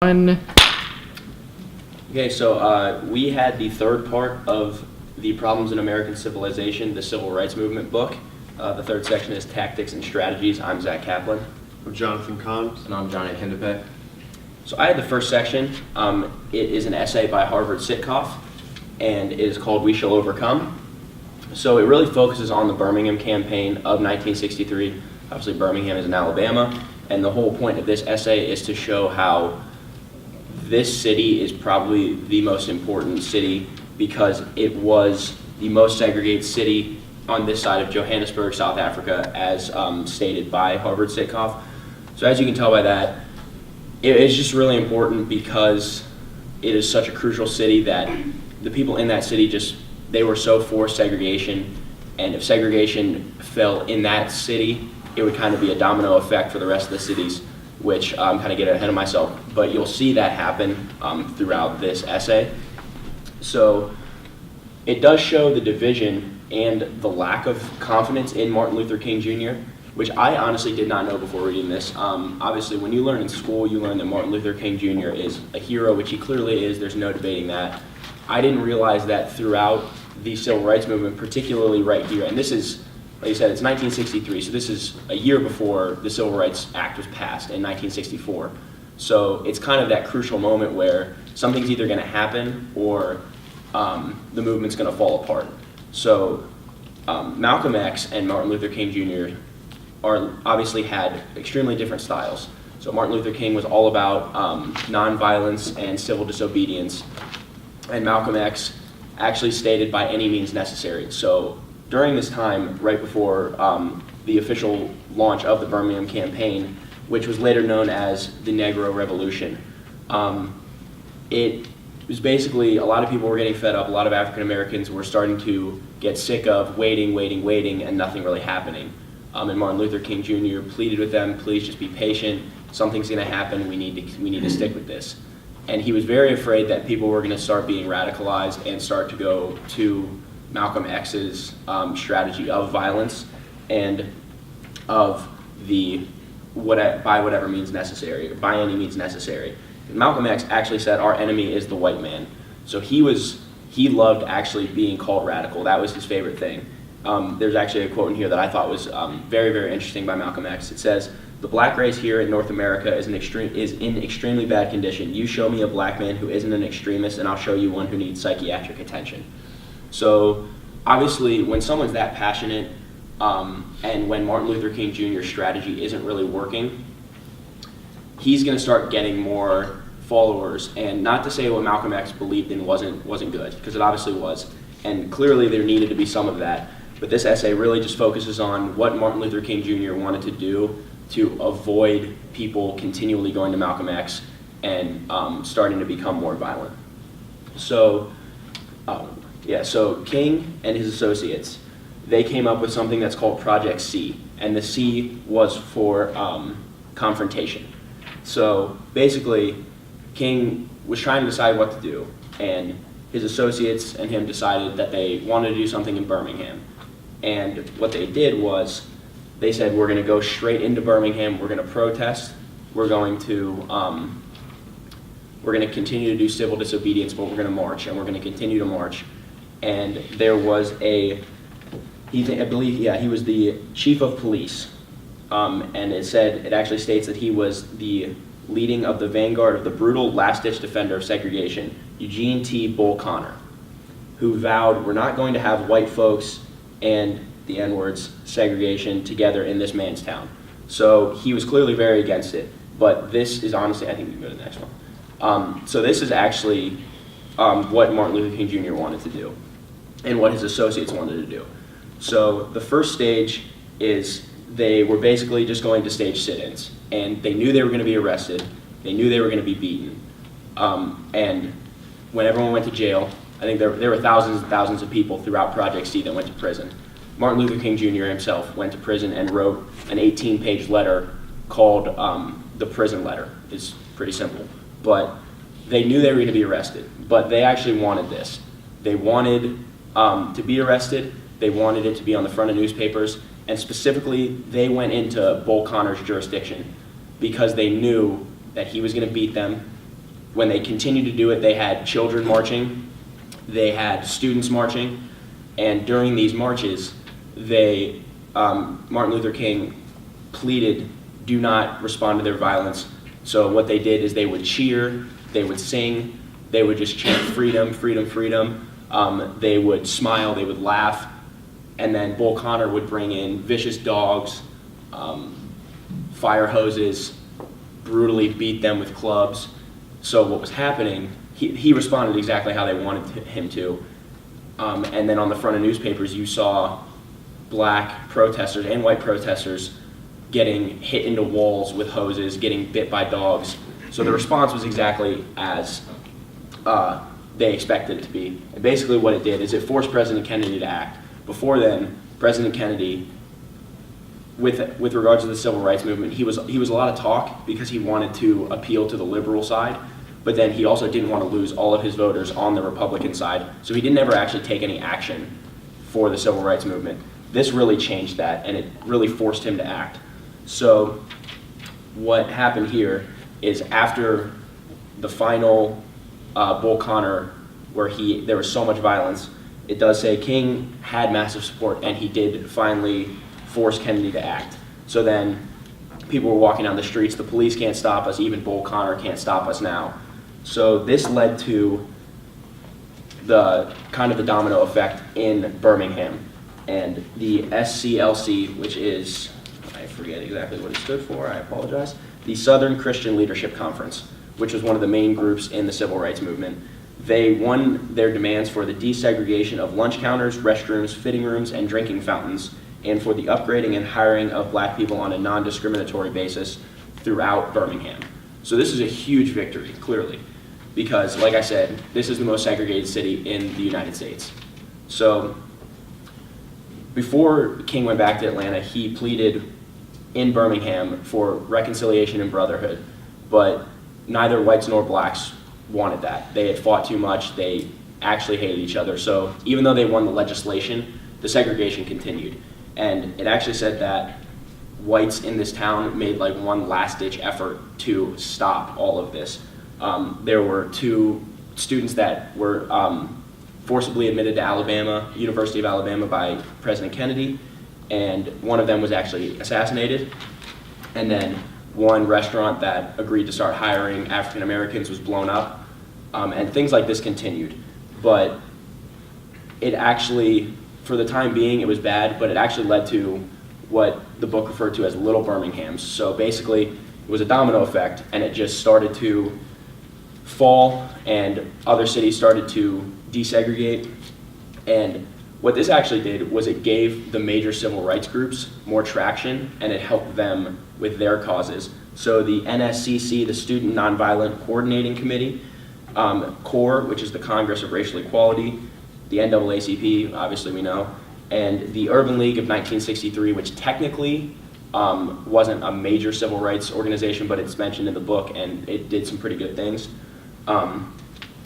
One. Okay, so we had the third part of the Problems in American Civilization, the Civil Rights Movement book. The third section is Tactics and Strategies. I'm Zach Kaplan. I'm Jonathan Kahn. And I'm Johnny Kindepe. So I had the first section. It is an essay by Harvard Sitkoff, and it is called We Shall Overcome. So it really focuses on the Birmingham campaign of 1963. Obviously, Birmingham is in Alabama, and the whole point of this essay is to show how this city is probably the most important city because it was the most segregated city on this side of Johannesburg, South Africa, as stated by Harvard Sitkoff. So as you can tell by that, it is just really important because it is such a crucial city that the people in that city they were so for segregation, and if segregation fell in that city, it would kind of be a domino effect for the rest of the cities, which I'm kind of getting ahead of myself, but you'll see that happen throughout this essay. So it does show the division and the lack of confidence in Martin Luther King Jr., which I honestly did not know before reading this. Obviously, when you learn in school, you learn that Martin Luther King Jr. is a hero, which he clearly is. There's no debating that. I didn't realize that throughout the civil rights movement, particularly right here, and this is, like I said, it's 1963, so this is a year before the Civil Rights Act was passed in 1964. So it's kind of that crucial moment where something's either going to happen or the movement's going to fall apart. So Malcolm X and Martin Luther King Jr. Obviously had extremely different styles. So Martin Luther King was all about nonviolence and civil disobedience, and Malcolm X actually stated by any means necessary. So during this time, right before the official launch of the Birmingham campaign, which was later known as the Negro Revolution, it was basically a lot of people were getting fed up. A lot of African Americans were starting to get sick of waiting, and nothing really happening. And Martin Luther King Jr. pleaded with them, please just be patient. Something's going to happen. We need to stick with this. And he was very afraid that people were going to start being radicalized and start to go to Malcolm X's strategy of violence and of by whatever means necessary, by any means necessary. And Malcolm X actually said our enemy is the white man. So he loved actually being called radical. That was his favorite thing. There's actually a quote in here that I thought was very, very interesting by Malcolm X. It says, "The black race here in North America is in extremely bad condition. You show me a black man who isn't an extremist, and I'll show you one who needs psychiatric attention." So obviously, when someone's that passionate, and when Martin Luther King Jr.'s strategy isn't really working, he's going to start getting more followers. And not to say what Malcolm X believed in wasn't good, because it obviously was, and clearly there needed to be some of that. But this essay really just focuses on what Martin Luther King Jr. wanted to do to avoid people continually going to Malcolm X and starting to become more violent. So. So King and his associates, they came up with something that's called Project C, and the C was for confrontation. So basically, King was trying to decide what to do, and his associates and him decided that they wanted to do something in Birmingham. And what they did was, they said, we're going to go straight into Birmingham, we're going to protest, we're going to continue to do civil disobedience, but we're going to march, and we're going to continue to march. And there was he was the chief of police, and it actually states that he was the leading of the vanguard of the brutal last-ditch defender of segregation, Eugene T. Bull Connor, who vowed, we're not going to have white folks and the N-words, segregation, together in this man's town. So he was clearly very against it, but this is honestly, I think we can go to the next one. So this is actually what Martin Luther King Jr. wanted to do and what his associates wanted to do. So the first stage is they were basically just going to stage sit-ins, and they knew they were going to be arrested, they knew they were going to be beaten, and when everyone went to jail, I think there were thousands and thousands of people throughout Project C that went to prison. Martin Luther King Jr. himself went to prison and wrote an 18-page letter called the prison letter. It's pretty simple. But they knew they were going to be arrested, but they actually wanted this. They wanted to be arrested, they wanted it to be on the front of newspapers, and specifically, they went into Bull Connor's jurisdiction because they knew that he was going to beat them, when they continued to do it, they had children marching, they had students marching, and during these marches, Martin Luther King pleaded, do not respond to their violence. So what they did is they would cheer, they would sing, they would just chant freedom, freedom, freedom. They would smile, they would laugh, and then Bull Connor would bring in vicious dogs, fire hoses, brutally beat them with clubs. So what was happening, he responded exactly how they wanted him to. And then on the front of newspapers, you saw black protesters and white protesters getting hit into walls with hoses, getting bit by dogs. So the response was exactly as they expected it to be. And basically what it did is it forced President Kennedy to act. Before then, President Kennedy, with regards to the civil rights movement, he was a lot of talk because he wanted to appeal to the liberal side, but then he also didn't want to lose all of his voters on the Republican side, so he didn't ever actually take any action for the civil rights movement. This really changed that, and it really forced him to act. So what happened here is after the final Bull Connor, where there was so much violence, it does say King had massive support, and he did finally force Kennedy to act. So then people were walking down the streets, the police can't stop us, even Bull Connor can't stop us now. So this led to the kind of the domino effect in Birmingham. And the SCLC, which is, I forget exactly what it stood for, I apologize, the Southern Christian Leadership Conference, which was one of the main groups in the civil rights movement. They won their demands for the desegregation of lunch counters, restrooms, fitting rooms, and drinking fountains, and for the upgrading and hiring of black people on a non-discriminatory basis throughout Birmingham. So this is a huge victory, clearly, because, like I said, this is the most segregated city in the United States. So before King went back to Atlanta, he pleaded in Birmingham for reconciliation and brotherhood, but neither whites nor blacks wanted that. They had fought too much, they actually hated each other, so even though they won the legislation, the segregation continued. And it actually said that whites in this town made like one last-ditch effort to stop all of this. There were 2 students that were forcibly admitted to Alabama, University of Alabama, by President Kennedy, and one of them was actually assassinated. And then one restaurant that agreed to start hiring African Americans was blown up, and things like this continued. But it actually, for the time being, it was bad, but it actually led to what the book referred to as Little Birminghams. So basically, it was a domino effect, and it just started to fall, and other cities started to desegregate. And what this actually did was it gave the major civil rights groups more traction, and it helped them with their causes. So the NSCC, the Student Nonviolent Coordinating Committee, CORE, which is the Congress of Racial Equality, the NAACP, obviously we know, and the Urban League of 1963, which technically wasn't a major civil rights organization, but it's mentioned in the book, and it did some pretty good things.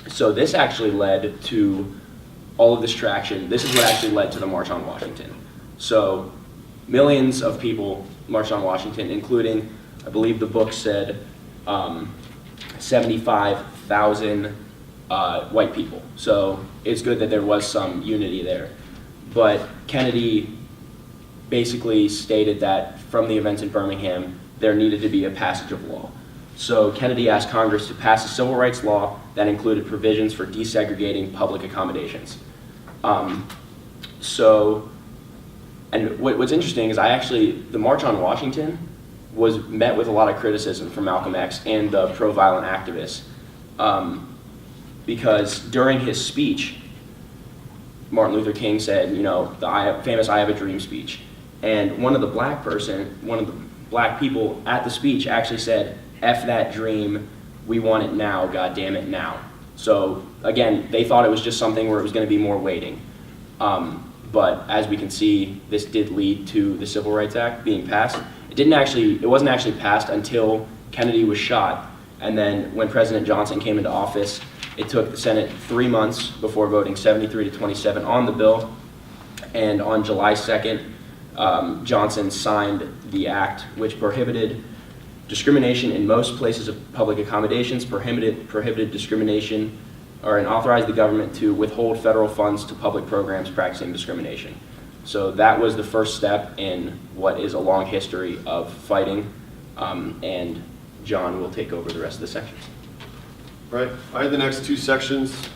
So this actually led to all of this traction. This is what actually led to the March on Washington. So millions of people marched on Washington, including, I believe the book said, 75,000 white people. So it's good that there was some unity there. But Kennedy basically stated that from the events in Birmingham, there needed to be a passage of law. So Kennedy asked Congress to pass a civil rights law that included provisions for desegregating public accommodations. And what's interesting is the March on Washington was met with a lot of criticism from Malcolm X and the pro-violent activists, because during his speech, Martin Luther King said, the famous "I have a dream" speech, and one of the black people at the speech actually said, "F that dream, we want it now, God damn it now." So again, they thought it was just something where it was going to be more waiting. But as we can see, this did lead to the Civil Rights Act being passed. It wasn't actually passed until Kennedy was shot, and then when President Johnson came into office, it took the Senate 3 months before voting 73-27 on the bill, and on July 2nd, Johnson signed the act which prohibited discrimination in most places of public accommodations, prohibited discrimination, and authorized the government to withhold federal funds to public programs practicing discrimination. So that was the first step in what is a long history of fighting, and John will take over the rest of the sections. Right. I have the next two sections.